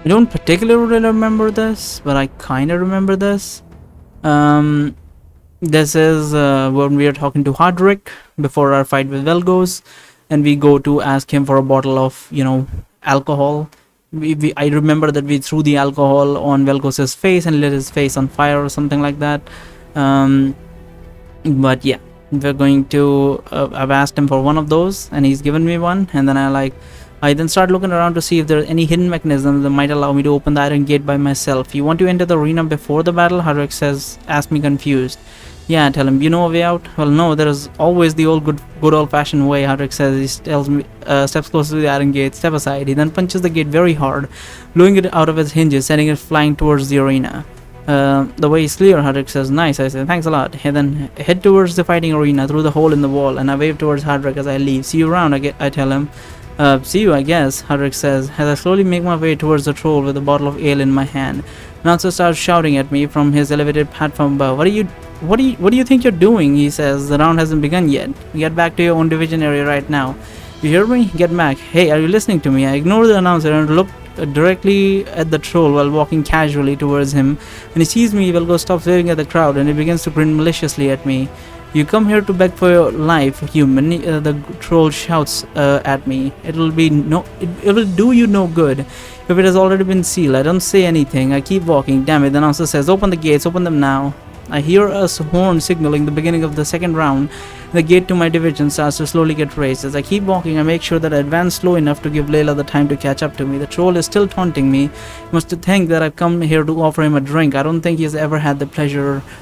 I don't particularly remember this, but I kind of remember this. This is when we are talking to Hardrick before our fight with Velgos, and we go to ask him for a bottle of, alcohol. I remember that we threw the alcohol on Velgos's face and lit his face on fire or something like that. But yeah, we're going to. I've asked him for one of those, and he's given me one, and then I then start looking around to see if there are any hidden mechanisms that might allow me to open the iron gate by myself. You want to enter the arena before the battle? Hardrick asks me confused. Yeah, I tell him, you know a way out? Well, no, there is always the good old-fashioned way, Hardrick says. He tells me, steps closer to the iron gate, step aside. He then punches the gate very hard, blowing it out of its hinges, sending it flying towards the arena. The way is clear, Hardrick says. Nice, I say. Thanks a lot. He then head towards the fighting arena through the hole in the wall, and I wave towards Hardrick as I leave. See you around, I tell him. See you, I guess, Hardrick says, as I slowly make my way towards the troll with a bottle of ale in my hand. Announcer starts shouting at me from his elevated platform above. What do you think you're doing? He says. The round hasn't begun yet. Get back to your own division area right now. You hear me? Get back. Hey, are you listening to me? I ignore the announcer and look directly at the troll while walking casually towards him. When he sees me, Velgo stops waving at the crowd and he begins to grin maliciously at me. You come here to beg for your life, human, the troll shouts at me. It will do you no good if it has already been sealed. I don't say anything. I keep walking. Damn it, the announcer says, open the gates, open them now. I hear a horn signaling the beginning of the second round. The gate to my division starts to slowly get raised. As I keep walking, I make sure that I advance slow enough to give Layla the time to catch up to me. The troll is still taunting me. He must think that I've come here to offer him a drink. I don't think he has ever had the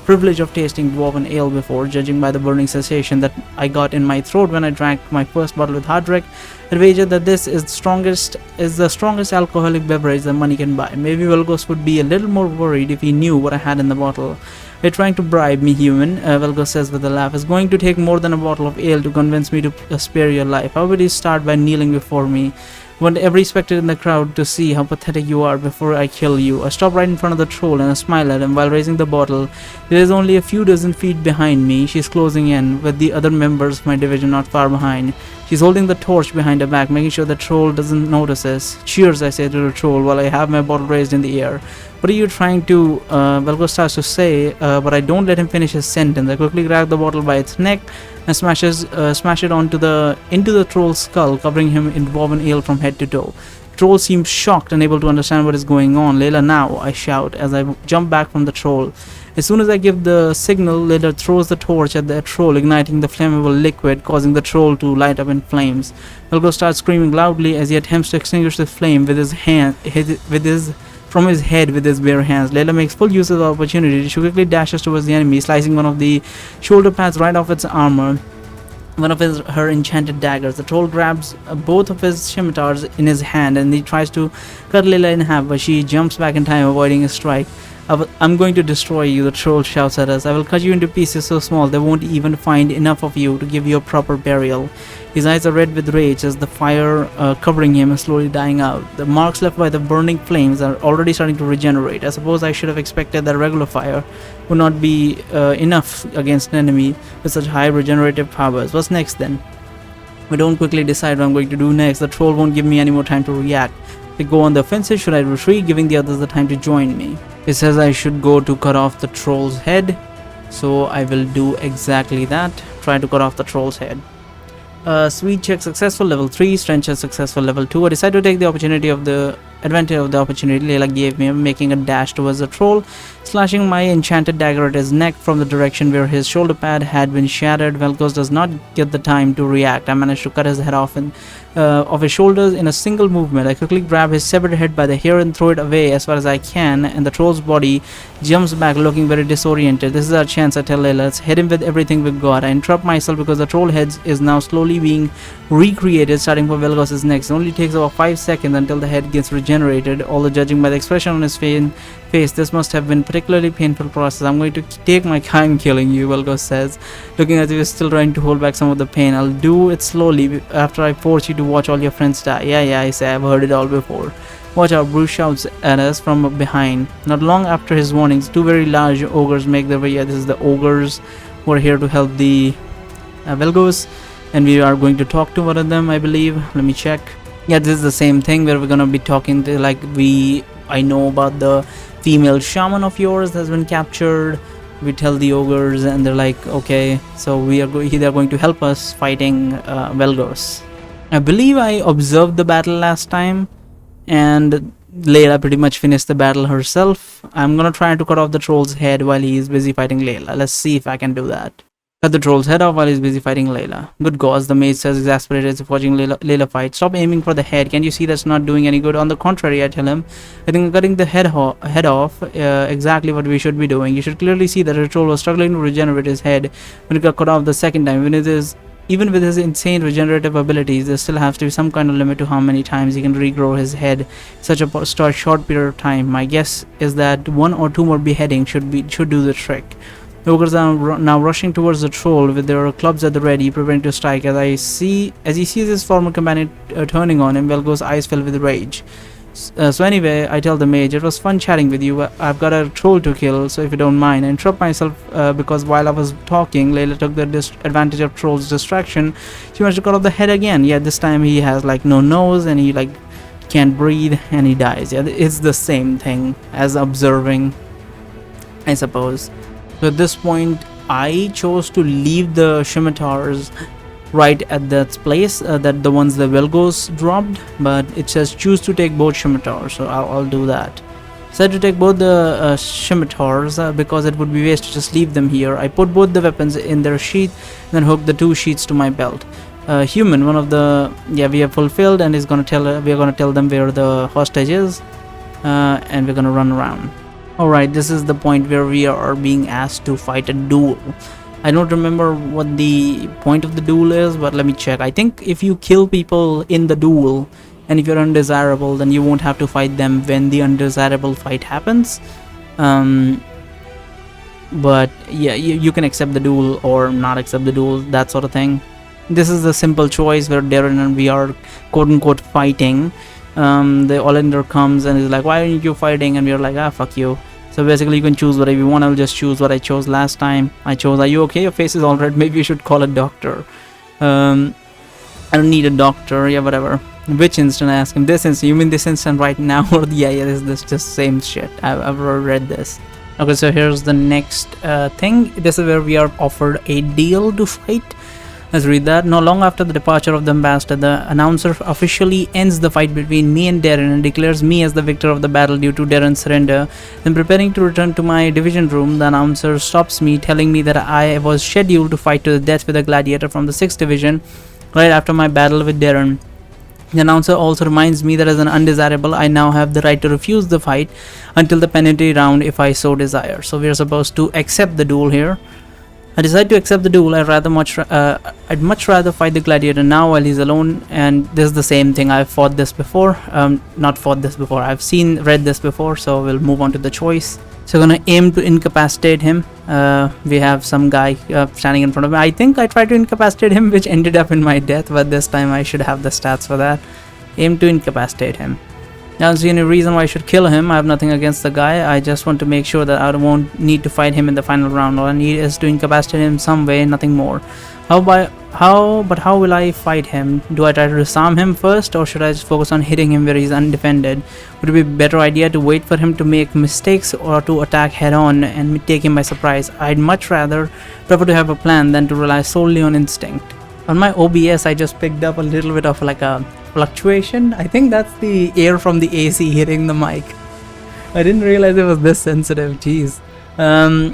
privilege of tasting dwarven ale before, judging by the burning sensation that I got in my throat when I drank my first bottle with Hardrick. I wager that this is the strongest alcoholic beverage that money can buy. Maybe Velgos would be a little more worried if he knew what I had in the bottle. You're trying to bribe me, human, Velgos says with a laugh. It's going to take more than a bottle of ale to convince me to spare your life. How would you start by kneeling before me? I want every spectator in the crowd to see how pathetic you are before I kill you. I stop right in front of the troll and I smile at him while raising the bottle. There is only a few dozen feet behind me. She's closing in, with the other members of my division not far behind. She's holding the torch behind her back, making sure the troll doesn't notice us. Cheers, I say to the troll while I have my bottle raised in the air. What are you trying to, Velgo starts to say, but I don't let him finish his sentence. I quickly grab the bottle by its neck and smash it into the troll's skull, covering him in dwarven ale from head to toe. The troll seems shocked, unable to understand what is going on. Layla now, I shout as I jump back from the troll. As soon as I give the signal, Layla throws the torch at the troll, igniting the flammable liquid, causing the troll to light up in flames. Velgo starts screaming loudly as he attempts to extinguish the flame with his head with his bare hands. Layla makes full use of the opportunity. She quickly dashes towards the enemy, slicing one of the shoulder pads right off its armor, one of her enchanted daggers. The troll grabs both of his scimitars in his hand and he tries to cut Layla in half, but she jumps back in time, avoiding a strike. I'm going to destroy you, the troll shouts at us. I will cut you into pieces so small they won't even find enough of you to give you a proper burial. His eyes are red with rage as the fire covering him is slowly dying out. The marks left by the burning flames are already starting to regenerate. I suppose I should have expected that regular fire would not be enough against an enemy with such high regenerative powers. What's next then? We don't quickly decide what I'm going to do next. The troll won't give me any more time to react. To go on the offensive, should I retreat, giving the others the time to join me? It says I should go to cut off the troll's head, so I will do exactly that. Try to cut off the troll's head. Sweet check successful, level 3. Strength check successful, level 2. I decided to take the advantage of the opportunity Layla gave me, making a dash towards the troll, slashing my enchanted dagger at his neck from the direction where his shoulder pad had been shattered. Velgos does not get the time to react. I managed to cut his head off of his shoulders in a single movement. I quickly grab his severed head by the hair and throw it away as far as I can, and the troll's body jumps back looking very disoriented. This is our chance, I tell Layla. Let's hit him with everything we've got. I interrupt myself because the troll head is now slowly being recreated, starting from Velgos' neck. It only takes about 5 seconds until the head gets regenerated. Although judging by the expression on his face, this must have been a particularly painful process. I'm going to take my time killing you, Velgos says, looking as if he's still trying to hold back some of the pain. I'll do it slowly after I force you to watch all your friends die. Yeah, I say, I've heard it all before. Watch out, Bruce shouts at us from behind. Not long after his warnings, 2 very large ogres make their way. Yeah, this is the ogres who are here to help the Velgos, and we are going to talk to one of them, I believe. Let me check. Yeah, this is the same thing where we're gonna be talking to, like, I know about the female shaman of yours that's been captured. We tell the ogres, and they're like, okay, so they're going to help us fighting Velgos. I believe I observed the battle last time, and Layla pretty much finished the battle herself. I'm gonna try to cut off the troll's head while he's busy fighting Layla. Let's see if I can do that. Cut the troll's head off while he's busy fighting Layla. Good gosh, the mage says, exasperated as if watching Layla fight. Stop aiming for the head. Can't you see that's not doing any good? On the contrary, I tell him. I think cutting the head off, exactly what we should be doing. You should clearly see that the troll was struggling to regenerate his head when it got cut off the second time. Even with his insane regenerative abilities, there still has to be some kind of limit to how many times he can regrow his head in such a short period of time. My guess is that 1 or 2 more beheadings should do the trick. The ogres are now rushing towards the troll with their clubs at the ready, preparing to strike. As he sees his former companion turning on him, Velgo's eyes fill with rage. So anyway, I tell the mage, it was fun chatting with you. I've got a troll to kill, so if you don't mind. I interrupt myself because while I was talking, Layla took the advantage of troll's distraction. She managed to cut off the head again. Yeah, this time he has like no nose, and he like can't breathe, and he dies. Yeah, it's the same thing as observing, I suppose. So at this point, I chose to leave the scimitars right at that place, that the ones the Velgos dropped, but it says choose to take both scimitars, so I'll do that. Decided to take both the scimitars because it would be waste to just leave them here. I put both the weapons in their sheath, then hooked the 2 sheaths to my belt. Human, one of the we have fulfilled, and we're gonna tell them where the hostage is, and we're gonna run around. Alright, this is the point where we are being asked to fight a duel. I don't remember what the point of the duel is, but let me check. I think if you kill people in the duel, and if you're undesirable, then you won't have to fight them when the undesirable fight happens. But yeah, you can accept the duel or not accept the duel, that sort of thing. This is a simple choice where Darren and we are quote-unquote fighting. The Olender comes and is like, why aren't you fighting? And we're like, fuck you. So basically you can choose whatever you want. I'll just choose what I chose last time. I chose, are you okay? Your face is all red. Maybe you should call a doctor. I don't need a doctor. Yeah, whatever. Which instant? I ask him. This instant? You mean this instant right now? Or yeah, this just same shit. I've read this. Okay, so here's the next thing. This is where we are offered a deal to fight. Let's read that. Not long after the departure of the ambassador, the announcer officially ends the fight between me and Darren and declares me as the victor of the battle due to Darren's surrender. Then preparing to return to my division room, the announcer stops me, telling me that I was scheduled to fight to the death with a gladiator from the 6th division right after my battle with Darren. The announcer also reminds me that as an undesirable, I now have the right to refuse the fight until the penalty round if I so desire. So we are supposed to accept the duel here. I decide to accept the duel. I'd much rather fight the gladiator now while he's alone, and this is the same thing. I've fought this before. Not fought this before. I've read this before, so we'll move on to the choice. So we're gonna aim to incapacitate him. We have some guy standing in front of me. I think I tried to incapacitate him, which ended up in my death, but this time I should have the stats for that. Aim to incapacitate him. I don't see any reason why I should kill him. I have nothing against the guy. I just want to make sure that I won't need to fight him in the final round. All I need is to incapacitate him some way, nothing more. But how will I fight him? Do I try to disarm him first, or should I just focus on hitting him where he's undefended? Would it be a better idea to wait for him to make mistakes or to attack head on and take him by surprise? I'd much rather prefer to have a plan than to rely solely on instinct. On my OBS, I just picked up a little bit of like a fluctuation. I think that's the air from the AC hitting the mic. I didn't realize it was this sensitive. Jeez.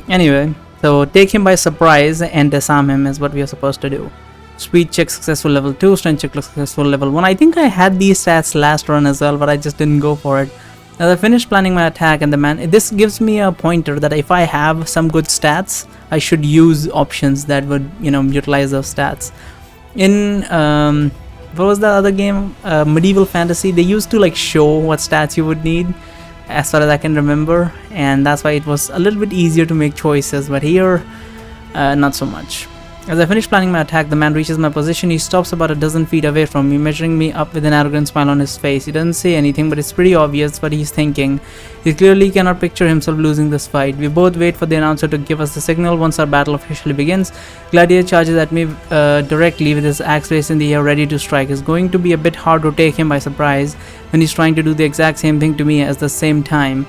Anyway, so take him by surprise and disarm him is what we are supposed to do. Speed check successful level 2, strength check successful level 1. I think I had these stats last run as well, but I just didn't go for it. As I finished planning my attack, and this gives me a pointer that if I have some good stats, I should use options that would, utilize those stats. In what was the other game? Medieval Fantasy. They used to like show what stats you would need, as far as I can remember, and that's why it was a little bit easier to make choices. But here, not so much. As I finish planning my attack, the man reaches my position. He stops about a dozen feet away from me, measuring me up with an arrogant smile on his face. He doesn't say anything, but it's pretty obvious what he's thinking. He clearly cannot picture himself losing this fight. We both wait for the announcer to give us the signal once our battle officially begins. Gladiator charges at me directly with his axe raised in the air, ready to strike. It's going to be a bit hard to take him by surprise when he's trying to do the exact same thing to me at the same time.